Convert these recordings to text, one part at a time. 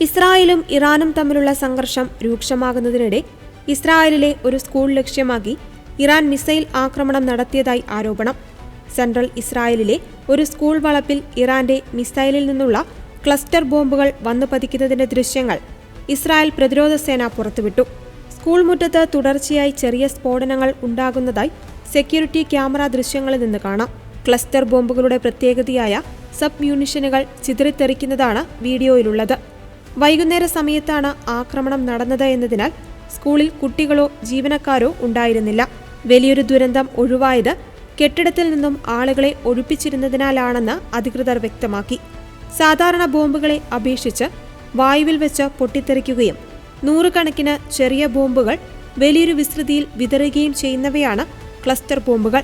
ഇസ്രായേലും ഇറാനും തമ്മിലുള്ള സംഘർഷം രൂക്ഷമാകുന്നതിനിടെ ഇസ്രായേലിലെ ഒരു സ്കൂൾ ലക്ഷ്യമാക്കി ഇറാൻ മിസൈൽ ആക്രമണം നടത്തിയതായി ആരോപണം. സെൻട്രൽ ഇസ്രായേലിലെ ഒരു സ്കൂൾ വളപ്പിൽ ഇറാന്റെ മിസൈലിൽ നിന്നുള്ള ക്ലസ്റ്റർ ബോംബുകൾ വന്നു പതിക്കുന്നതിന്റെ ദൃശ്യങ്ങൾ ഇസ്രായേൽ പ്രതിരോധ സേന പുറത്തുവിട്ടു. സ്കൂൾ മുറ്റത്ത് തുടർച്ചയായി ചെറിയ സ്ഫോടനങ്ങൾ ഉണ്ടാകുന്നതായി സെക്യൂരിറ്റി ക്യാമറ ദൃശ്യങ്ങളിൽ നിന്ന് കാണാം. ക്ലസ്റ്റർ ബോംബുകളുടെ പ്രത്യേകതയായ സബ് മ്യൂണിഷനുകൾ ചിതറിത്തെറിക്കുന്നതാണ് വീഡിയോയിലുള്ളത്. വൈകുന്നേര സമയത്താണ് ആക്രമണം നടന്നത് എന്നതിനാൽ സ്കൂളിൽ കുട്ടികളോ ജീവനക്കാരോ ഉണ്ടായിരുന്നില്ല. വലിയൊരു ദുരന്തം ഒഴിവായത് കെട്ടിടത്തിൽ നിന്നും ആളുകളെ ഒഴിപ്പിച്ചിരുന്നതിനാലാണെന്ന് അധികൃതർ വ്യക്തമാക്കി. സാധാരണ ബോംബുകളെ അപേക്ഷിച്ച് വായുവിൽ വെച്ച് പൊട്ടിത്തെറിക്കുകയും നൂറുകണക്കിന് ചെറിയ ബോംബുകൾ വലിയൊരു വിസ്തൃതിയിൽ വിതറുകയും ചെയ്യുന്നവയാണ് ക്ലസ്റ്റർ ബോംബുകൾ.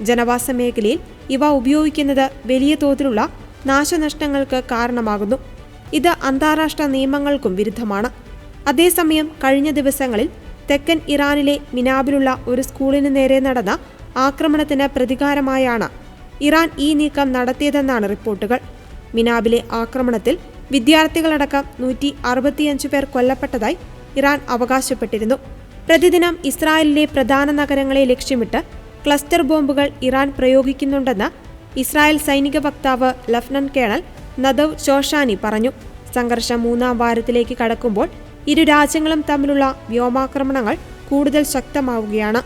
ജനവാസ മേഖലയിൽ ഇവ ഉപയോഗിക്കുന്നത് വലിയ തോതിലുള്ള നാശനഷ്ടങ്ങൾക്ക് കാരണമാകുന്നു. ഇത് അന്താരാഷ്ട്ര നിയമങ്ങൾക്കും വിരുദ്ധമാണ്. അതേസമയം കഴിഞ്ഞ ദിവസങ്ങളിൽ തെക്കൻ ഇറാനിലെ മിനാബിലുള്ള ഒരു സ്കൂളിന് നേരെ നടന്ന ആക്രമണത്തിന് പ്രതികാരമായാണ് ഇറാൻ ഈ നീക്കം നടത്തിയതെന്നാണ് റിപ്പോർട്ടുകൾ. മിനാബിലെ ആക്രമണത്തിൽ വിദ്യാർത്ഥികളടക്കം 165 പേർ കൊല്ലപ്പെട്ടതായി ഇറാൻ അവകാശപ്പെട്ടിരുന്നു. പ്രതിദിനം ഇസ്രായേലിലെ പ്രധാന നഗരങ്ങളെ ലക്ഷ്യമിട്ട് ക്ലസ്റ്റർ ബോംബുകൾ ഇറാൻ പ്രയോഗിക്കുന്നുണ്ടെന്ന് ഇസ്രായേൽ സൈനിക വക്താവ് ലഫ്റ്റനന്റ് കേണൽ നദവ് ഷോഷാനി പറഞ്ഞു. സംഘർഷം 3ാം വാരത്തിലേക്ക് കടക്കുമ്പോൾ ഇരു രാജ്യങ്ങളും തമ്മിലുള്ള വ്യോമാക്രമണങ്ങൾ കൂടുതൽ ശക്തമാവുകയാണ്.